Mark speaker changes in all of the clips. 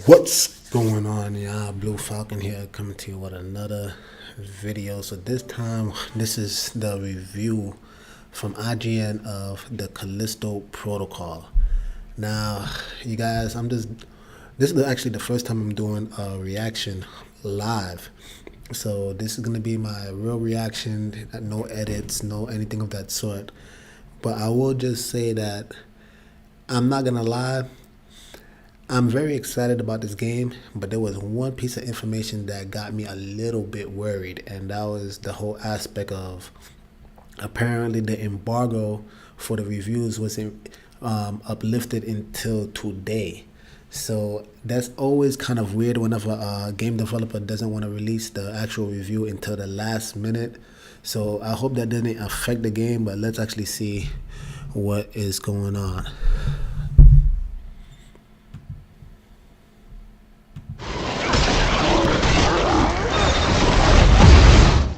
Speaker 1: What's going on, y'all? Blue Falcon here, coming to you with another video. So this time, this is the review from IGN of the Callisto Protocol. Now, you guys, this is actually the first time I'm doing a reaction live. So this is gonna be my real reaction, no edits, no anything of that sort. But I will just say that I'm not gonna lie, I'm very excited about this game, but there was one piece of information that got me a little bit worried, and that was the whole aspect of apparently the embargo for the reviews wasn't uplifted until today. So that's always kind of weird whenever a game developer doesn't want to release the actual review until the last minute. So I hope that didn't affect the game, but let's actually see what is going on.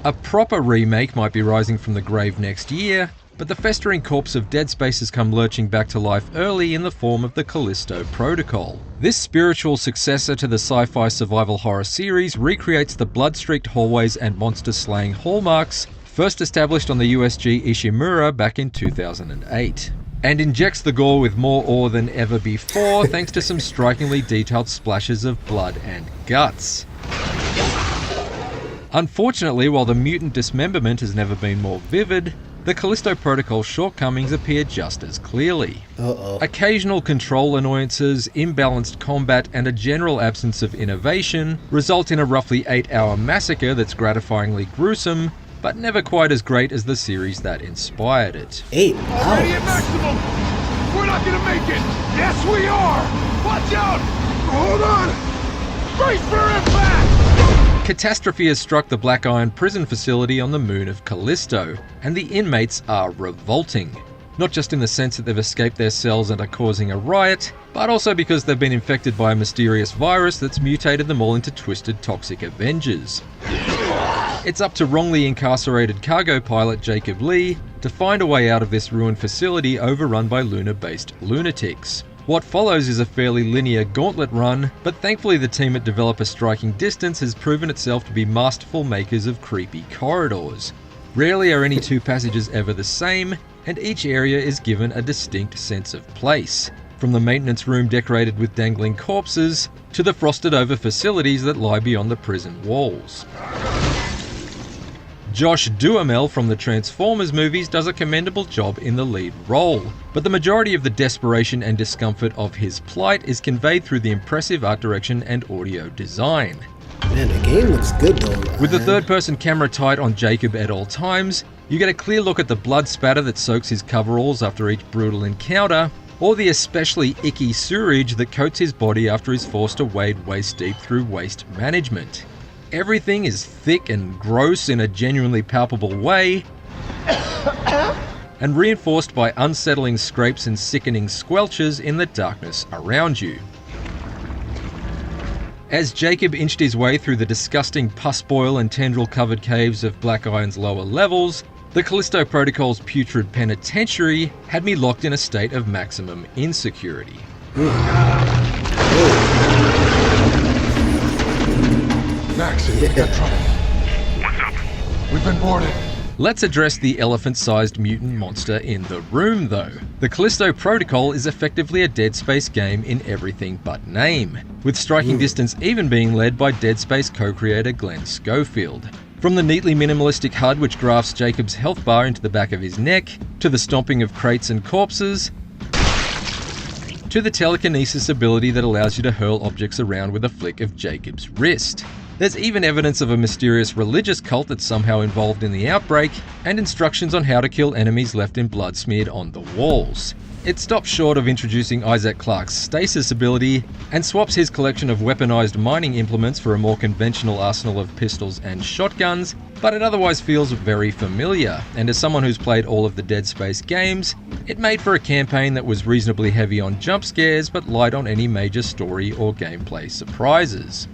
Speaker 2: A proper remake might be rising from the grave next year, but the festering corpse of Dead Space has come lurching back to life early in the form of the Callisto Protocol. This spiritual successor to the sci-fi survival horror series recreates the blood-streaked hallways and monster-slaying hallmarks first established on the USG Ishimura back in 2008, and injects the gore with more ore than ever before thanks to some strikingly detailed splashes of blood and guts. Unfortunately, while the mutant dismemberment has never been more vivid, the Callisto Protocol's shortcomings appear just as clearly. Occasional control annoyances, imbalanced combat, and a general absence of innovation result in a roughly 8-hour massacre that's gratifyingly gruesome, but never quite as great as the series that inspired it.
Speaker 1: 8
Speaker 3: Already at
Speaker 1: hours?
Speaker 3: maximum! We're not gonna make it! Yes, we are! Watch out! Hold on! Brace for impact!
Speaker 2: Catastrophe has struck the Black Iron prison facility on the moon of Callisto, and the inmates are revolting. Not just in the sense that they've escaped their cells and are causing a riot, but also because they've been infected by a mysterious virus that's mutated them all into twisted toxic Avengers. It's up to wrongly incarcerated cargo pilot Jacob Lee to find a way out of this ruined facility overrun by lunar-based lunatics. What follows is a fairly linear gauntlet run, but thankfully the team at developer Striking Distance has proven itself to be masterful makers of creepy corridors. Rarely are any two passages ever the same, and each area is given a distinct sense of place. From the maintenance room decorated with dangling corpses, to the frosted over facilities that lie beyond the prison walls. Josh Duhamel from the Transformers movies does a commendable job in the lead role, but the majority of the desperation and discomfort of his plight is conveyed through the impressive art direction and audio design.
Speaker 1: Man, the game looks good though.
Speaker 2: With the third-person camera tight on Jacob at all times, you get a clear look at the blood spatter that soaks his coveralls after each brutal encounter, or the especially icky sewage that coats his body after he's forced to wade waist-deep through waste management. Everything is thick and gross in a genuinely palpable way, and reinforced by unsettling scrapes and sickening squelches in the darkness around you. As Jacob inched his way through the disgusting pus boil and tendril-covered caves of Black Iron's lower levels, the Callisto Protocol's putrid penitentiary had me locked in a state of maximum insecurity.
Speaker 3: Max, we got trouble. What's up? We've been boarded.
Speaker 2: Let's address the elephant-sized mutant monster in the room, though. The Callisto Protocol is effectively a Dead Space game in everything but name, with Striking Distance even being led by Dead Space co-creator Glenn Schofield. From the neatly minimalistic HUD which grafts Jacob's health bar into the back of his neck, to the stomping of crates and corpses, to the telekinesis ability that allows you to hurl objects around with a flick of Jacob's wrist. There's even evidence of a mysterious religious cult that's somehow involved in the outbreak, and instructions on how to kill enemies left in blood smeared on the walls. It stops short of introducing Isaac Clarke's stasis ability, and swaps his collection of weaponized mining implements for a more conventional arsenal of pistols and shotguns, but it otherwise feels very familiar, and as someone who's played all of the Dead Space games, it made for a campaign that was reasonably heavy on jump scares but light on any major story or gameplay surprises.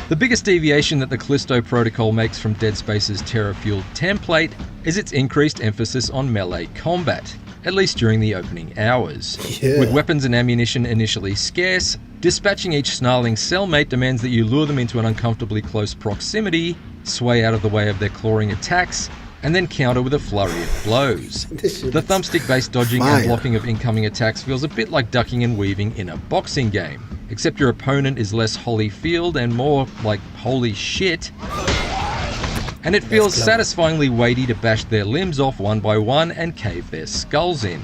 Speaker 2: The biggest deviation that the Callisto Protocol makes from Dead Space's terror-fueled template is its increased emphasis on melee combat. at least during the opening hours.
Speaker 1: Yeah.
Speaker 2: With weapons and ammunition initially scarce, dispatching each snarling cellmate demands that you lure them into an uncomfortably close proximity, sway out of the way of their clawing attacks, and then counter with a flurry of blows. The thumbstick-based dodging and blocking of incoming attacks feels a bit like ducking and weaving in a boxing game, except your opponent is less Holyfield and more like holy shit. And it feels satisfyingly weighty to bash their limbs off one by one and cave their skulls in.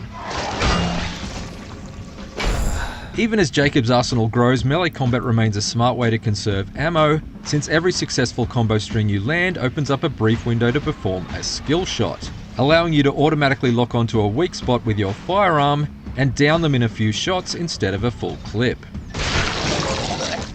Speaker 2: Even as Jacob's arsenal grows, melee combat remains a smart way to conserve ammo, since every successful combo string you land opens up a brief window to perform a skill shot, allowing you to automatically lock onto a weak spot with your firearm and down them in a few shots instead of a full clip.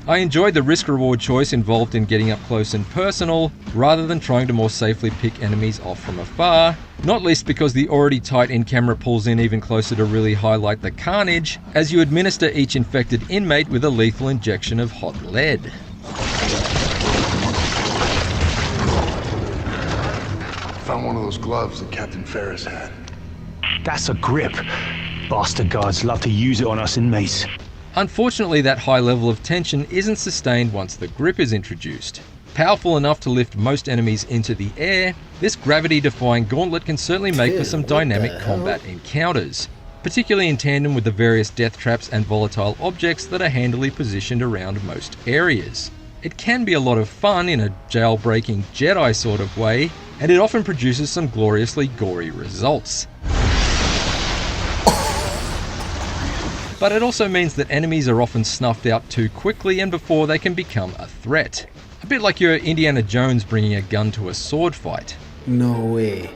Speaker 2: I enjoyed the risk-reward choice involved in getting up close and personal, rather than trying to more safely pick enemies off from afar, not least because the already tight in-camera pulls in even closer to really highlight the carnage, as you administer each infected inmate with a lethal injection of hot lead.
Speaker 3: Found one of those gloves that Captain Ferris had.
Speaker 4: That's a grip. Bastard guards love to use it on us inmates.
Speaker 2: Unfortunately, that high level of tension isn't sustained once the grip is introduced. Powerful enough to lift most enemies into the air, this gravity-defying gauntlet can certainly make for some dynamic combat encounters, particularly in tandem with the various death traps and volatile objects that are handily positioned around most areas. It can be a lot of fun in a jailbreaking Jedi sort of way, and it often produces some gloriously gory results. But it also means that enemies are often snuffed out too quickly and before they can become a threat. A bit like your Indiana Jones bringing a gun to a sword fight.
Speaker 1: No way.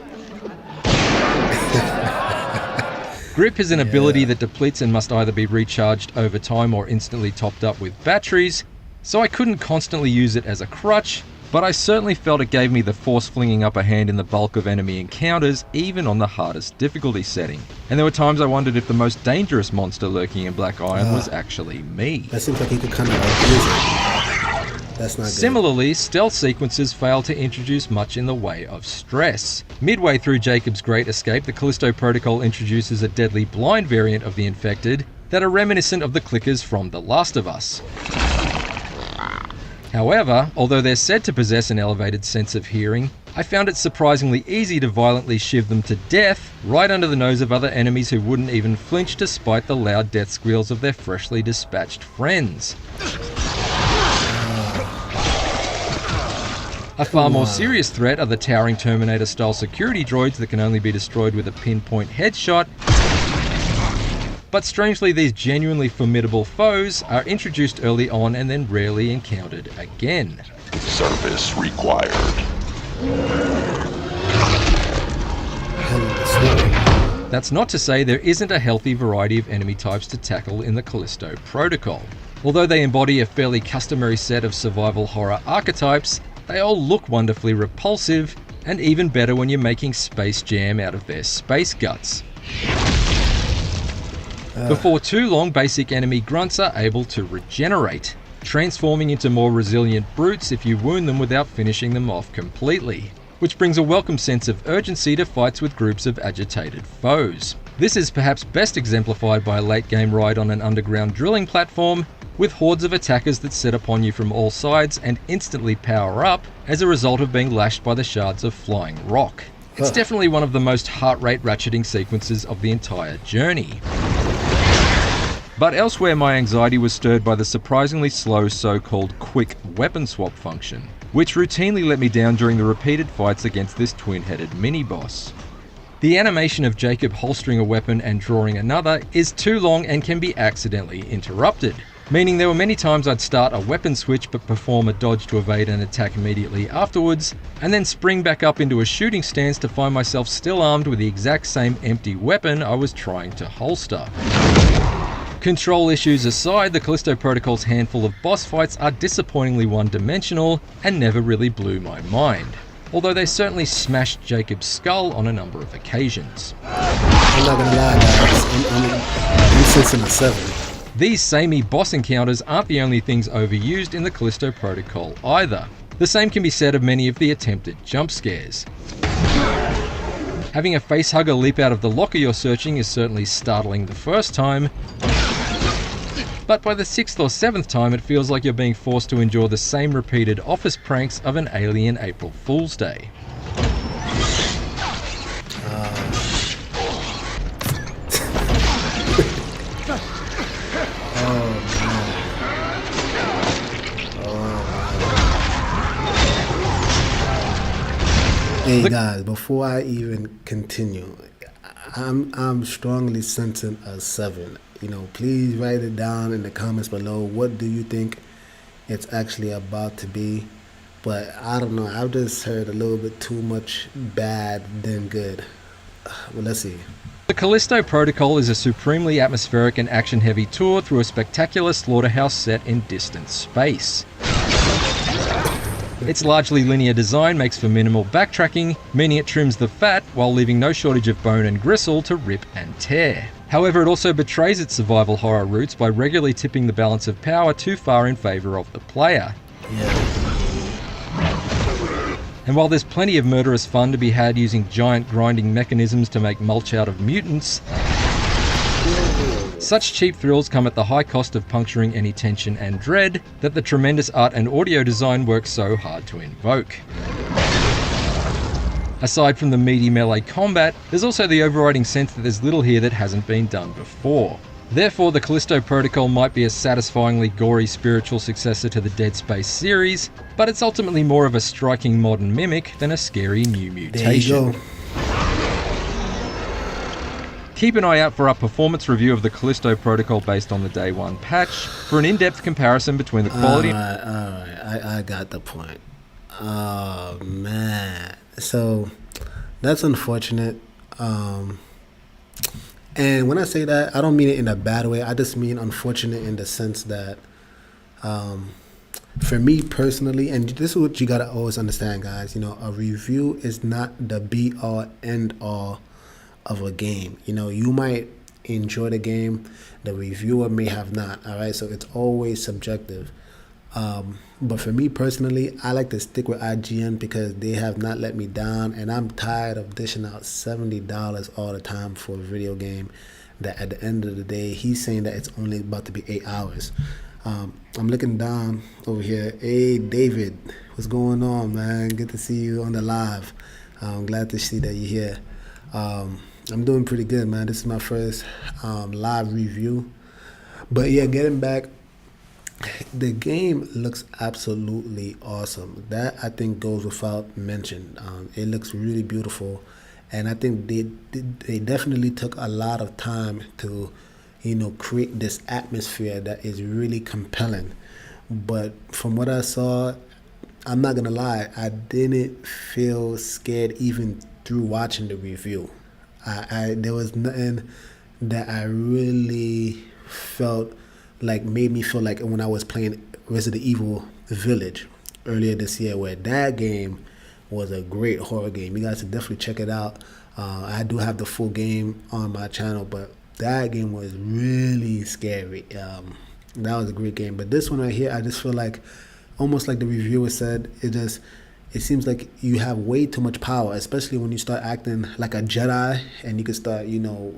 Speaker 2: Grip is an ability that depletes and must either be recharged over time or instantly topped up with batteries, so I couldn't constantly use it as a crutch, but I certainly felt it gave me the force-flinging upper hand in the bulk of enemy encounters, even on the hardest difficulty setting. And there were times I wondered if the most dangerous monster lurking in Black Iron was actually me.
Speaker 1: That seems like he could kind of abuse it. That's not good.
Speaker 2: Similarly, stealth sequences fail to introduce much in the way of stress. Midway through Jacob's great escape, the Callisto Protocol introduces a deadly blind variant of the infected that are reminiscent of the clickers from The Last of Us. However, although they're said to possess an elevated sense of hearing, I found it surprisingly easy to violently shiv them to death right under the nose of other enemies who wouldn't even flinch despite the loud death squeals of their freshly dispatched friends. A far more serious threat are the towering Terminator-style security droids that can only be destroyed with a pinpoint headshot. But strangely, these genuinely formidable foes are introduced early on and then rarely encountered again.
Speaker 3: Service required.
Speaker 2: That's not to say there isn't a healthy variety of enemy types to tackle in the Callisto Protocol. Although they embody a fairly customary set of survival horror archetypes, they all look wonderfully repulsive, and even better when you're making Space Jam out of their space guts. Before too long, basic enemy grunts are able to regenerate, transforming into more resilient brutes if you wound them without finishing them off completely, which brings a welcome sense of urgency to fights with groups of agitated foes. This is perhaps best exemplified by a late-game ride on an underground drilling platform, with hordes of attackers that set upon you from all sides and instantly power up as a result of being lashed by the shards of flying rock. It's definitely one of the most heart rate ratcheting sequences of the entire journey. But elsewhere, my anxiety was stirred by the surprisingly slow so-called quick weapon swap function, which routinely let me down during the repeated fights against this twin-headed mini-boss. The animation of Jacob holstering a weapon and drawing another is too long and can be accidentally interrupted, meaning there were many times I'd start a weapon switch but perform a dodge to evade an attack immediately afterwards, and then spring back up into a shooting stance to find myself still armed with the exact same empty weapon I was trying to holster. Control issues aside, the Callisto Protocol's handful of boss fights are disappointingly one-dimensional and never really blew my mind, although they certainly smashed Jacob's skull on a number of occasions.
Speaker 1: I'm not gonna lie, guys. I'm sensing a 7.
Speaker 2: These samey boss encounters aren't the only things overused in the Callisto Protocol either. The same can be said of many of the attempted jump scares. Having a facehugger leap out of the locker you're searching is certainly startling the first time, but by the 6th or 7th time it feels like you're being forced to endure the same repeated office pranks of an alien April Fool's Day.
Speaker 1: Hey guys, before I even continue, I'm strongly sensing a 7. You know, please write it down in the comments below. What do you think it's actually about to be? But I don't know. I've just heard a little bit too much bad than good. Well, let's see.
Speaker 2: The Callisto Protocol is a supremely atmospheric and action-heavy tour through a spectacular slaughterhouse set in distant space. Its largely linear design makes for minimal backtracking, meaning it trims the fat while leaving no shortage of bone and gristle to rip and tear. However, it also betrays its survival horror roots by regularly tipping the balance of power too far in favour of the player. And while there's plenty of murderous fun to be had using giant grinding mechanisms to make mulch out of mutants, such cheap thrills come at the high cost of puncturing any tension and dread that the tremendous art and audio design works so hard to invoke. Aside from the meaty melee combat, there's also the overriding sense that there's little here that hasn't been done before. Therefore, the Callisto Protocol might be a satisfyingly gory spiritual successor to the Dead Space series, but it's ultimately more of a striking modern mimic than a scary new mutation.
Speaker 1: There you go.
Speaker 2: Keep an eye out for our performance review of the Callisto Protocol based on the Day 1 patch for an in-depth comparison between the quality...
Speaker 1: Alright, I got the point. Oh, man. So, that's unfortunate. And when I say that, I don't mean it in a bad way. I just mean unfortunate in the sense that, for me personally, and this is what you gotta always understand, guys, you know, a review is not the be-all, end-all of a game. You know, you might enjoy the game, the reviewer may have not. All right, so it's always subjective. But for me personally, I like to stick with IGN because they have not let me down, and I'm tired of dishing out $70 all the time for a video game that at the end of the day, he's saying that it's only about to be 8 hours. I'm looking down over here. Hey David, what's going on, man? Good to see you on the live. I'm glad to see that you're here. I'm doing pretty good, man. This is my first live review. But yeah, getting back, the game looks absolutely awesome. That I think goes without mention. It looks really beautiful, and I think they definitely took a lot of time to, you know, create this atmosphere that is really compelling. But from what I saw, I'm not gonna lie, I didn't feel scared even through watching the review. There was nothing that I really felt like made me feel like when I was playing Resident Evil Village earlier this year, where that game was a great horror game. You guys should definitely check it out. I do have the full game on my channel, but that game was really scary. That was a great game. But this one right here, I just feel like, almost like the reviewer said, it seems like you have way too much power, especially when you start acting like a Jedi and you can start, you know,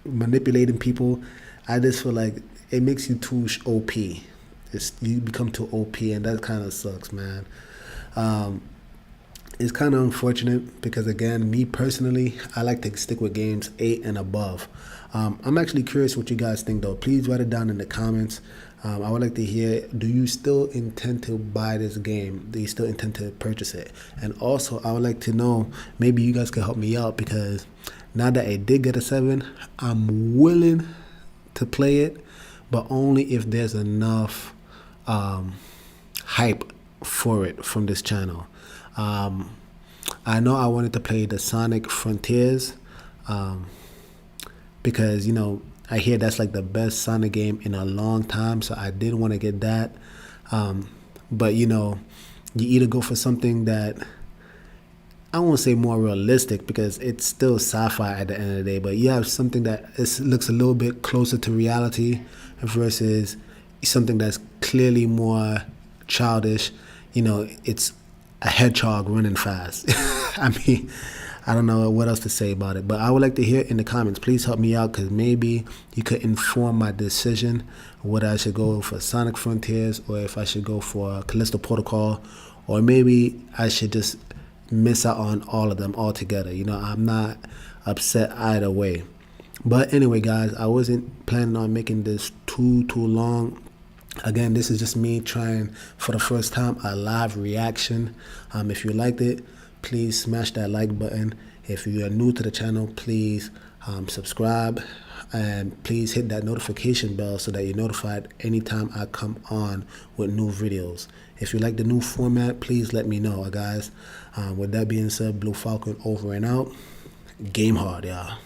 Speaker 1: manipulating people. I just feel like it makes you too OP. You become too OP, and that kind of sucks, man. It's kind of unfortunate because, again, me personally, I like to stick with games 8 and above. I'm actually curious what you guys think, though. Please write it down in the comments. I would like to hear, do you still intend to buy this game? Do you still intend to purchase it? And also, I would like to know, maybe you guys can help me out, because now that it did get a 7, I'm willing to play it, but only if there's enough hype for it from this channel. I know I wanted to play the Sonic Frontiers because, you know, I hear that's like the best Sonic game in a long time, so I did want to get that. But, you know, you either go for something that, I won't say more realistic because it's still sci-fi at the end of the day, but you have something that looks a little bit closer to reality versus something that's clearly more childish. You know, it's a hedgehog running fast. I mean, I don't know what else to say about it, but I would like to hear in the comments. Please help me out, because maybe you could inform my decision whether I should go for Sonic Frontiers or if I should go for Callisto Protocol, or maybe I should just miss out on all of them altogether. You know, I'm not upset either way. But anyway, guys, I wasn't planning on making this too long. Again, this is just me trying for the first time a live reaction. If you liked it, please smash that like button. If you are new to the channel, please subscribe, and please hit that notification bell so that you're notified anytime I come on with new videos. If you like the new format, please let me know, guys. With that being said, Blue Falcon over and out. Game hard, y'all.